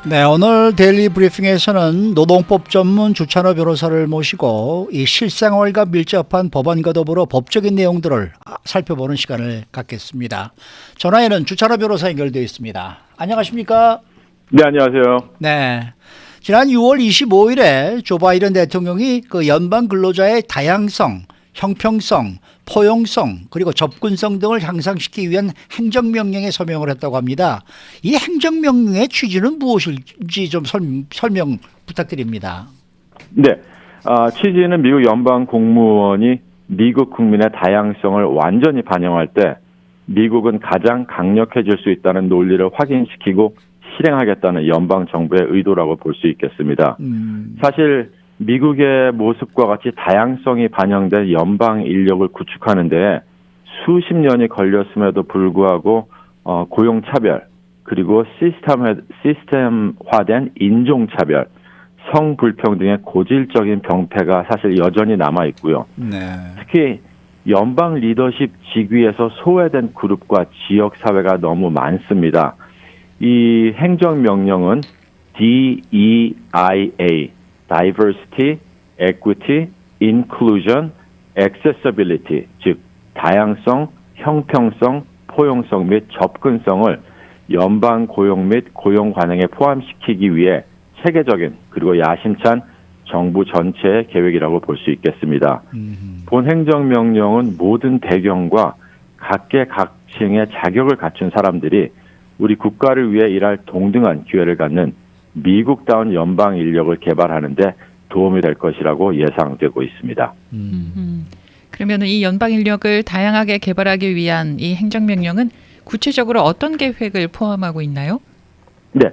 네, 오늘 데일리 브리핑에서는 노동법 전문 주찬호 변호사를 모시고 이 실생활과 밀접한 법안과 더불어 법적인 내용들을 살펴보는 시간을 갖겠습니다. 전화에는 주찬호 변호사 연결되어 있습니다. 안녕하십니까? 네, 안녕하세요. 네. 지난 6월 25일에 조 바이든 대통령이 그 연방 근로자의 다양성, 형평성, 포용성, 그리고 접근성 등을 향상시키기 위한 행정명령에 서명을 했다고 합니다. 이 행정명령의 취지는 무엇일지 좀 설명 부탁드립니다. 네, 취지는 미국 연방 공무원이 미국 국민의 다양성을 완전히 반영할 때 미국은 가장 강력해질 수 있다는 논리를 확인시키고 실행하겠다는 연방 정부의 의도라고 볼 수 있겠습니다. 사실 미국의 모습과 같이 다양성이 반영된 연방 인력을 구축하는 데 수십 년이 걸렸음에도 불구하고 고용차별, 그리고 시스템화된 인종차별, 성불평등의 고질적인 병폐가 사실 여전히 남아있고요. 네. 특히 연방 리더십 직위에서 소외된 그룹과 지역사회가 너무 많습니다. 이 행정명령은 DEIA, Diversity, Equity, Inclusion, Accessibility, 즉 다양성, 형평성, 포용성 및 접근성을 연방 고용 및 고용 관행에 포함시키기 위해 체계적인 그리고 야심찬 정부 전체의 계획이라고 볼 수 있겠습니다. 본 행정명령은 모든 배경과 각계각층의 자격을 갖춘 사람들이 우리 국가를 위해 일할 동등한 기회를 갖는 미국다운 연방 인력을 개발하는 데 도움이 될 것이라고 예상되고 있습니다. 그러면 이 연방 인력을 다양하게 개발하기 위한 이 행정명령은 구체적으로 어떤 계획을 포함하고 있나요? 네,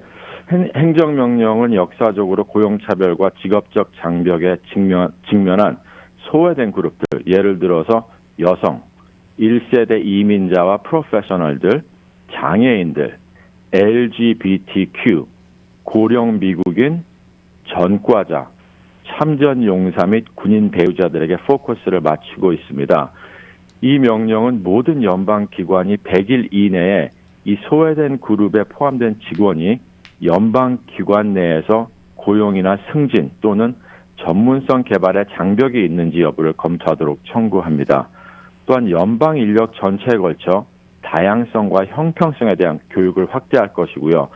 행정명령은 역사적으로 고용차별과 직업적 장벽에 직면한 소외된 그룹들, 예를 들어서 여성, 1세대 이민자와 프로페셔널들, 장애인들, LGBTQ, 고령 미국인, 전과자, 참전 용사 및 군인 배우자들에게 포커스를 맞추고 있습니다. 이 명령은 모든 연방 기관이 100일 이내에 이 소외된 그룹에 포함된 직원이 연방 기관 내에서 고용이나 승진 또는 전문성 개발에 장벽이 있는지 여부를 검토하도록 청구합니다. 또한 연방 인력 전체에 걸쳐 다양성과 형평성에 대한 교육을 확대할 것이고요.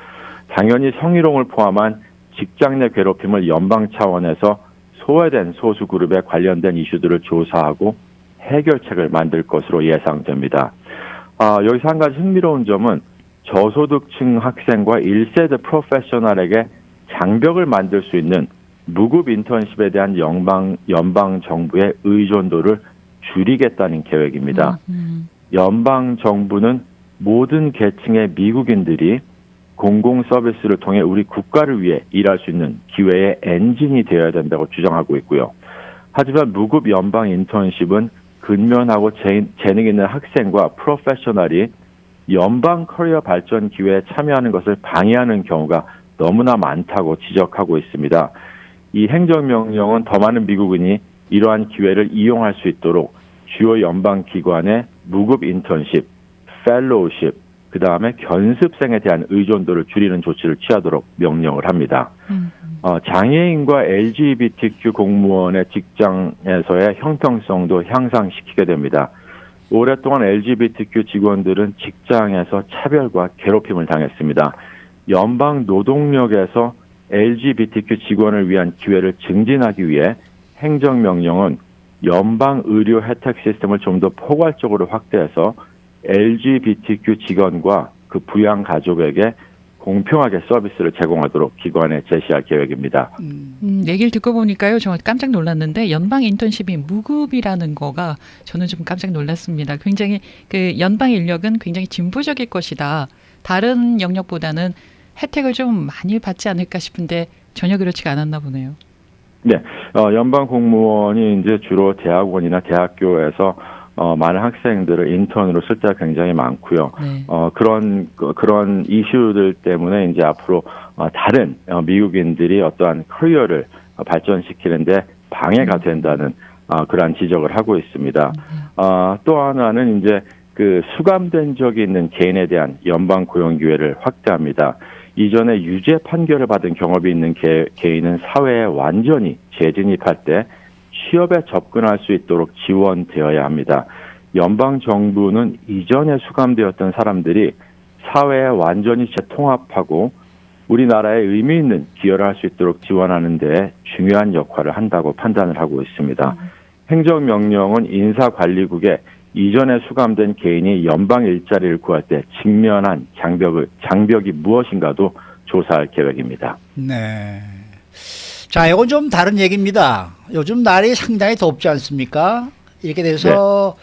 당연히 성희롱을 포함한 직장 내 괴롭힘을 연방 차원에서 소외된 소수 그룹에 관련된 이슈들을 조사하고 해결책을 만들 것으로 예상됩니다. 여기서 한 가지 흥미로운 점은 저소득층 학생과 1세대 프로페셔널에게 장벽을 만들 수 있는 무급 인턴십에 대한 연방 정부의 의존도를 줄이겠다는 계획입니다. 연방 정부는 모든 계층의 미국인들이 공공 서비스를 통해 우리 국가를 위해 일할 수 있는 기회의 엔진이 되어야 된다고 주장하고 있고요. 하지만 무급 연방 인턴십은 근면하고 재능 있는 학생과 프로페셔널이 연방 커리어 발전 기회에 참여하는 것을 방해하는 경우가 너무나 많다고 지적하고 있습니다. 이 행정명령은 더 많은 미국인이 이러한 기회를 이용할 수 있도록 주요 연방 기관의 무급 인턴십, 펠로우십, 그 다음에 견습생에 대한 의존도를 줄이는 조치를 취하도록 명령을 합니다. 장애인과 LGBTQ 공무원의 직장에서의 형평성도 향상시키게 됩니다. 오랫동안 LGBTQ 직원들은 직장에서 차별과 괴롭힘을 당했습니다. 연방 노동력에서 LGBTQ 직원을 위한 기회를 증진하기 위해 행정명령은 연방 의료 혜택 시스템을 좀 더 포괄적으로 확대해서 LGBTQ 직원과 그 부양 가족에게 공평하게 서비스를 제공하도록 기관에 제시할 계획입니다. 얘기를 듣고 보니까요, 정말 깜짝 놀랐는데 연방 인턴십이 무급이라는 거가 저는 좀 깜짝 놀랐습니다. 굉장히 그 연방 인력은 굉장히 진보적일 것이다. 다른 영역보다는 혜택을 좀 많이 받지 않을까 싶은데 전혀 그렇지가 않았나 보네요. 네, 연방 공무원이 이제 주로 대학원이나 대학교에서 많은 학생들을 인턴으로 쓸 때가 굉장히 많고요. 네. 그런 이슈들 때문에 이제 앞으로 다른 미국인들이 어떠한 커리어를 발전시키는데 방해가 된다는 그러한 지적을 하고 있습니다. 또 하나는 이제 그 수감된 적이 있는 개인에 대한 연방 고용 기회를 확대합니다. 이전에 유죄 판결을 받은 경험이 있는 개인은 사회에 완전히 재진입할 때 취업에 접근할 수 있도록 지원되어야 합니다. 연방 정부는 이전에 수감되었던 사람들이 사회에 완전히 재통합하고 우리나라에 의미 있는 기여를 할 수 있도록 지원하는 데 중요한 역할을 한다고 판단을 하고 있습니다. 행정명령은 인사관리국에 이전에 수감된 개인이 연방 일자리를 구할 때 직면한 장벽이 무엇인가도 조사할 계획입니다. 네. 자, 이건 좀 다른 얘기입니다. 요즘 날이 상당히 덥지 않습니까? 이렇게 돼서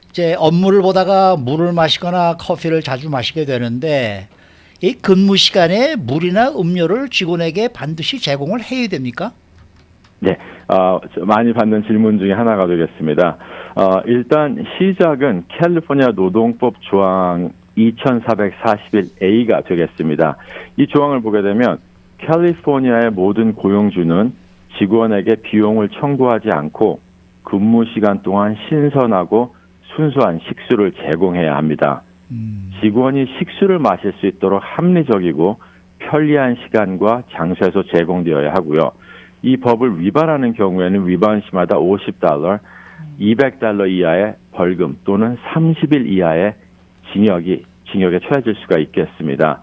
이제 업무를 보다가 물을 마시거나 커피를 자주 마시게 되는데 이 근무 시간에 물이나 음료를 직원에게 반드시 제공을 해야 됩니까? 네, 많이 받는 질문 중에 하나가 되겠습니다. 일단 시작은 캘리포니아 노동법 조항 2441A가 되겠습니다. 이 조항을 보게 되면 캘리포니아의 모든 고용주는 직원에게 비용을 청구하지 않고 근무 시간 동안 신선하고 순수한 식수를 제공해야 합니다. 직원이 식수를 마실 수 있도록 합리적이고 편리한 시간과 장소에서 제공되어야 하고요. 이 법을 위반하는 경우에는 위반 시마다 $50, $200 이하의 벌금 또는 30일 이하의 징역에 처해질 수가 있겠습니다.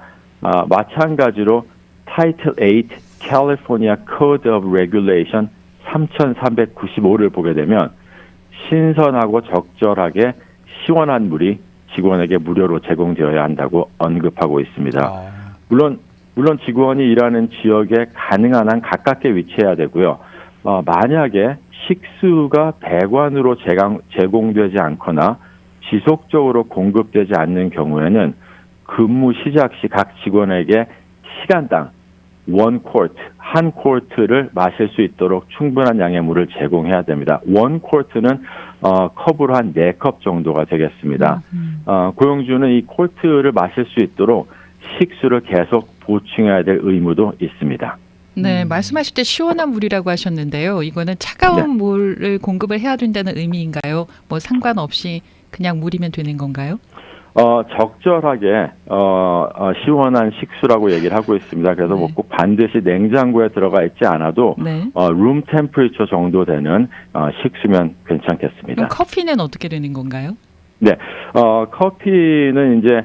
마찬가지로 타이틀 8 California Code of Regulation 3395를 보게 되면 신선하고 적절하게 시원한 물이 직원에게 무료로 제공되어야 한다고 언급하고 있습니다. 물론 직원이 일하는 지역에 가능한 한 가깝게 위치해야 되고요. 만약에 식수가 배관으로 제공되지 않거나 지속적으로 공급되지 않는 경우에는 근무 시작 시 각 직원에게 시간당 한 쿼트를 마실 수 있도록 충분한 양의 물을 제공해야 됩니다. 원 쿼트는 컵으로 한 4컵 정도가 되겠습니다. 고용주는 이 쿼트를 마실 수 있도록 식수를 계속 보충해야 될 의무도 있습니다. 네, 말씀하실 때 시원한 물이라고 하셨는데요. 이거는 차가운 물을 공급을 해야 된다는 의미인가요? 뭐 상관없이 그냥 물이면 되는 건가요? 적절하게 시원한 식수라고 얘기를 하고 있습니다. 그래서 뭐 꼭 반드시 냉장고에 들어가 있지 않아도 룸 템퍼리처 정도 되는 식수면 괜찮겠습니다. 그럼 커피는 어떻게 되는 건가요? 네, 커피는 이제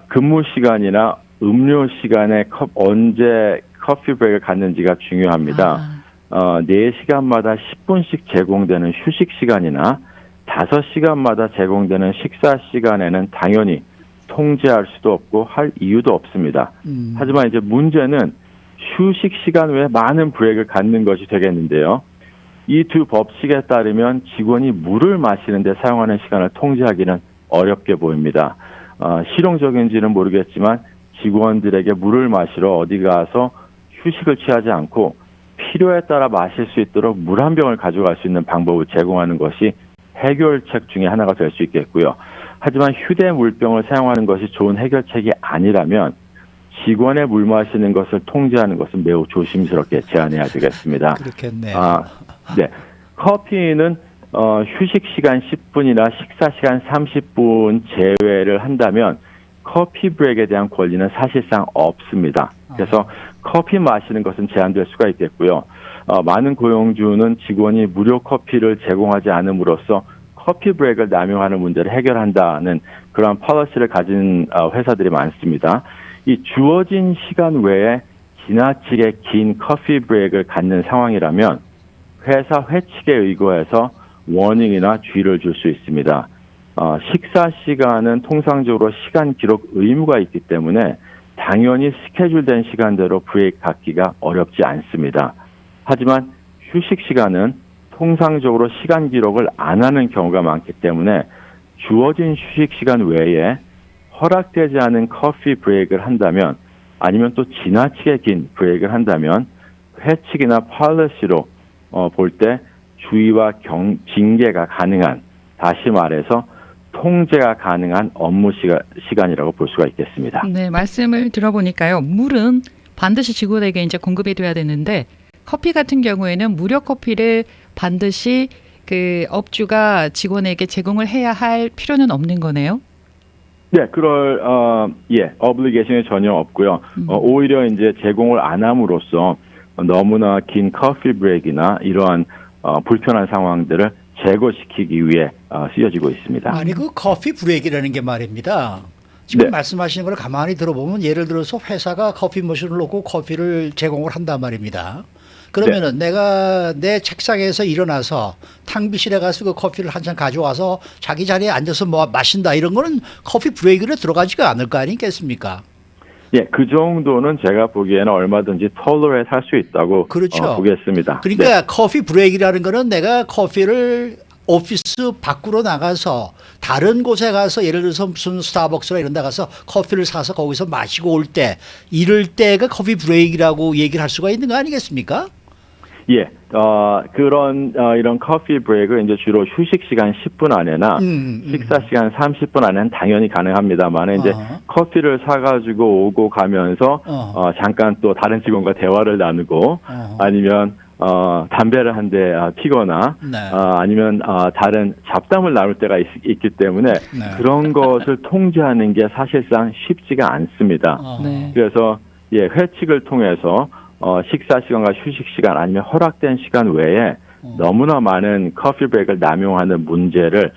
근무 시간이나 음료 시간에 언제 커피 브레이크를 갖는지가 중요합니다. 4시간마다 10분씩 제공되는 휴식 시간이나 5시간마다 제공되는 식사 시간에는 당연히 통제할 수도 없고 할 이유도 없습니다. 하지만 이제 문제는 휴식 시간 외에 많은 브레이크를 갖는 것이 되겠는데요. 이 두 법칙에 따르면 직원이 물을 마시는 데 사용하는 시간을 통제하기는 어렵게 보입니다. 실용적인지는 모르겠지만 직원들에게 물을 마시러 어디 가서 휴식을 취하지 않고 필요에 따라 마실 수 있도록 물 한 병을 가져갈 수 있는 방법을 제공하는 것이 해결책 중에 하나가 될 수 있겠고요. 하지만 휴대 물병을 사용하는 것이 좋은 해결책이 아니라면 직원의 물 마시는 것을 통제하는 것은 매우 조심스럽게 제한해야 되겠습니다. 그렇겠네요. 네. 커피는 휴식 시간 10분이나 식사 시간 30분 제외를 한다면 커피 브레이크에 대한 권리는 사실상 없습니다. 그래서 커피 마시는 것은 제한될 수가 있겠고요. 많은 고용주는 직원이 무료 커피를 제공하지 않음으로써 커피 브레이크를 남용하는 문제를 해결한다는 그런 policy를 가진 회사들이 많습니다. 이 주어진 시간 외에 지나치게 긴 커피 브레이크를 갖는 상황이라면 회사 회칙에 의거해서 워닝이나 주의를 줄 수 있습니다. 식사 시간은 통상적으로 시간 기록 의무가 있기 때문에 당연히 스케줄된 시간대로 브레이크 갖기가 어렵지 않습니다. 하지만 휴식 시간은 통상적으로 시간 기록을 안 하는 경우가 많기 때문에 주어진 휴식 시간 외에 허락되지 않은 커피 브레이크를 한다면 아니면 또 지나치게 긴 브레이크를 한다면 회칙이나 policy로 볼 때 주의와 징계가 가능한, 다시 말해서 통제가 가능한 업무 시간이라고 볼 수가 있겠습니다. 네, 말씀을 들어보니까요. 물은 반드시 직원에게 이제 공급이 돼야 되는데 커피 같은 경우에는 무료 커피를 반드시 그 업주가 직원에게 제공을 해야 할 필요는 없는 거네요. 네, obligation이 전혀 없고요. 오히려 이제 제공을 안 함으로써 너무나 긴 커피 브레이크나 이러한 불편한 상황들을 제거시키기 위해 쓰여지고 있습니다. 아니 그 커피 브레이크라는 게 말입니다. 지금 네. 말씀하시는 걸 가만히 들어보면 예를 들어서 회사가 커피 머신을 놓고 커피를 제공을 한단 말입니다. 그러면은 내가 내 책상에서 일어나서 탕비실에 가서 그 커피를 한 잔 가져와서 자기 자리에 앉아서 뭐 마신다 이런 거는 커피 브레이크에 들어가지가 않을 거 아니겠습니까? 예, 그 정도는 제가 보기에는 얼마든지 tolerate 할 수 있다고 그렇죠. 보겠습니다. 그러니까 네. 커피 브레이크라는 거는 내가 커피를 오피스 밖으로 나가서 다른 곳에 가서 예를 들어서 무슨 스타벅스나 이런 데 가서 커피를 사서 거기서 마시고 올 때 이럴 때가 커피 브레이크라고 얘기를 할 수가 있는 거 아니겠습니까? 예, 이런 커피 브레이크를 이제 주로 휴식 시간 10분 안에나 식사 시간 30분 안에는 당연히 가능합니다만 이제 커피를 사가지고 오고 가면서 잠깐 또 다른 직원과 대화를 나누고 아니면 담배를 한 대 피거나 네. 아니면 다른 잡담을 나눌 때가 있기 때문에 네. 그런 것을 통제하는 게 사실상 쉽지가 않습니다. 네. 그래서 예, 회칙을 통해서 식사 시간과 휴식 시간 아니면 허락된 시간 외에 너무나 많은 커피 브레이크를 남용하는 문제를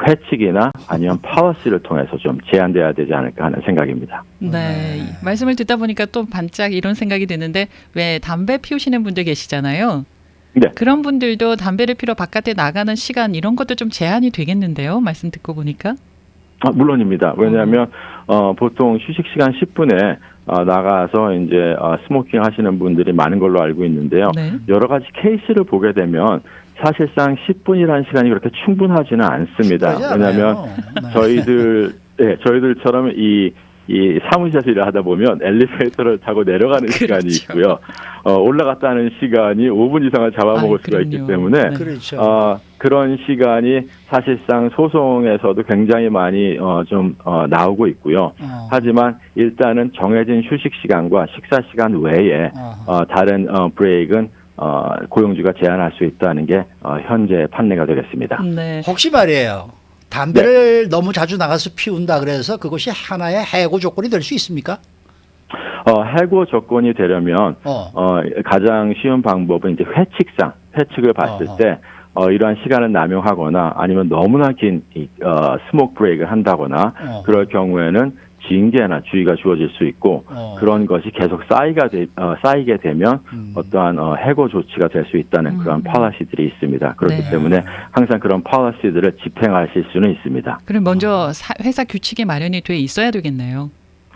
회칙이나 아니면 policy를 통해서 좀 제한돼야 되지 않을까 하는 생각입니다. 네. 말씀을 듣다 보니까 또 반짝 이런 생각이 드는데 왜 담배 피우시는 분들 계시잖아요. 네. 그런 분들도 담배를 피러 바깥에 나가는 시간 이런 것도 좀 제한이 되겠는데요. 말씀 듣고 보니까. 물론입니다. 왜냐하면 보통 휴식 시간 10분에 나가서 이제 스모킹 하시는 분들이 많은 걸로 알고 있는데요. 네. 여러 가지 케이스를 보게 되면 사실상 10분이라는 시간이 그렇게 충분하지는 않습니다. 왜냐하면 저희들처럼 이 사무실에서 일을 하다 보면 엘리베이터를 타고 내려가는 시간이 있고요. 올라갔다 하는 시간이 5분 이상을 잡아먹을 수가 있기 때문에 네. 그렇죠. 그런 시간이 사실상 소송에서도 굉장히 많이 나오고 있고요. 하지만 일단은 정해진 휴식 시간과 식사 시간 외에 다른 브레이크는 고용주가 제한할 수 있다는 게 현재 판례가 되겠습니다. 네. 혹시 말이에요. 담배를 너무 자주 나가서 피운다 그래서 그것이 하나의 해고 조건이 될 수 있습니까? 해고 조건이 되려면 가장 쉬운 방법은 이제 회칙을 봤을 때 이러한 시간을 남용하거나 아니면 너무나 긴 스모크 브레이크를 한다거나 그럴 경우에는 징계나 주의가 주어질 수 있고 그런 것이 계속 쌓이게 되면 어떠한 해고 조치가 될 수 있다는 그런 policy들이 있습니다. 그렇기 네. 때문에 항상 그런 policy들을 집행하실 수는 있습니다. 그럼 먼저 회사 규칙이 마련이 돼 있어야 되겠네요.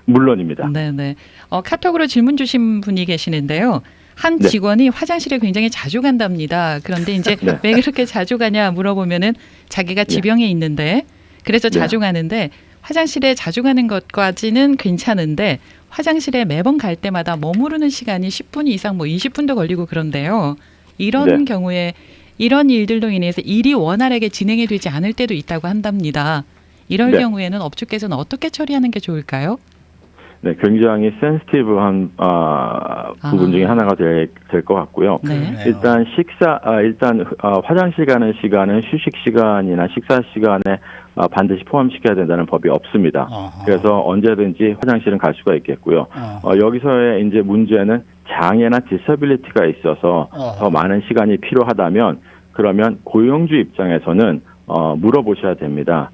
물론입니다. 네네. 카톡으로 질문 주신 분이 계시는데요. 한 네. 직원이 화장실에 굉장히 자주 간답니다. 그런데 이제 네. 왜 그렇게 자주 가냐 물어보면은 자기가 지병이 있는데 그래서 자주 가는데 화장실에 자주 가는 것까지는 괜찮은데 화장실에 매번 갈 때마다 머무르는 시간이 10분 이상 20분도 걸리고 그런데요. 이런 경우에 이런 일들로 인해서 일이 원활하게 진행이 되지 않을 때도 있다고 한답니다. 이럴 경우에는 업주께서는 어떻게 처리하는 게 좋을까요? 네, 굉장히 센시티브한 부분 중에 하나가 될 것 같고요. 네. 일단 화장실 가는 시간은 휴식 시간이나 식사 시간에 반드시 포함시켜야 된다는 법이 없습니다. 그래서 언제든지 화장실은 갈 수가 있겠고요. 여기서의 이제 문제는 장애나 디서빌리티가 있어서 더 많은 시간이 필요하다면 그러면 고용주 입장에서는 물어보셔야 됩니다.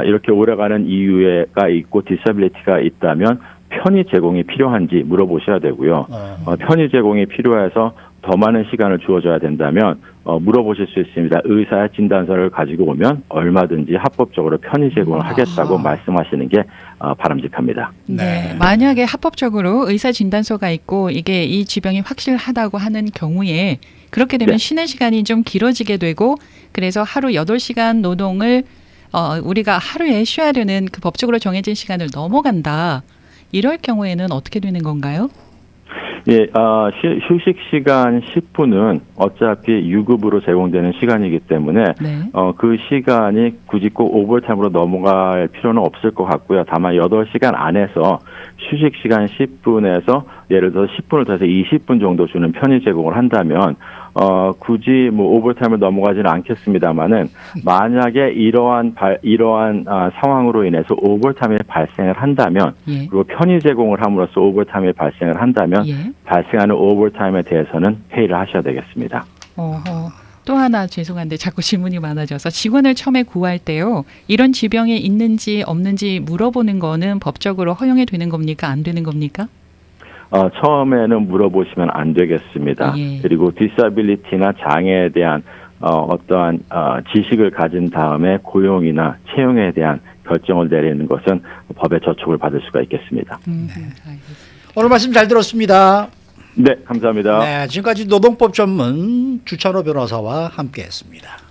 이렇게 오래가는 이유가 있고 디서빌리티가 있다면 편의 제공이 필요한지 물어보셔야 되고요. 편의 제공이 필요해서 더 많은 시간을 주어져야 된다면 물어보실 수 있습니다. 의사의 진단서를 가지고 오면 얼마든지 합법적으로 편의 제공을 하겠다고 말씀하시는 게 바람직합니다. 네. 만약에 합법적으로 의사 진단서가 있고 이게 이 질병이 확실하다고 하는 경우에 그렇게 되면 쉬는 시간이 좀 길어지게 되고 그래서 하루 8시간 노동을 우리가 하루에 쉬어야 되는 그 법적으로 정해진 시간을 넘어간다. 이럴 경우에는 어떻게 되는 건가요? 예, 휴식 시간 10분은 어차피 유급으로 제공되는 시간이기 때문에 그 시간이 굳이 꼭 오버타임으로 넘어갈 필요는 없을 것 같고요. 다만 8시간 안에서 휴식 시간 10분에서 예를 들어서 10분을 더해서 20분 정도 주는 편의 제공을 한다면 굳이 뭐 오버타임을 넘어가지는 않겠습니다만은 만약에 이러한 상황으로 인해서 오버타임이 발생을 한다면 예. 그리고 편의 제공을 함으로써 오버타임이 발생을 한다면 예. 발생하는 오버타임에 대해서는 회의를 하셔야 되겠습니다. 또 하나 죄송한데 자꾸 질문이 많아져서 직원을 처음에 구할 때요. 이런 질병이 있는지 없는지 물어보는 거는 법적으로 허용이 되는 겁니까? 안 되는 겁니까? 처음에는 물어보시면 안 되겠습니다. 예. 그리고 디서빌리티나 장애에 대한 어떠한 지식을 가진 다음에 고용이나 채용에 대한 결정을 내리는 것은 법의 저촉을 받을 수가 있겠습니다. 알겠습니다. 오늘 말씀 잘 들었습니다. 네, 감사합니다. 네, 지금까지 노동법 전문 주찬호 변호사와 함께했습니다.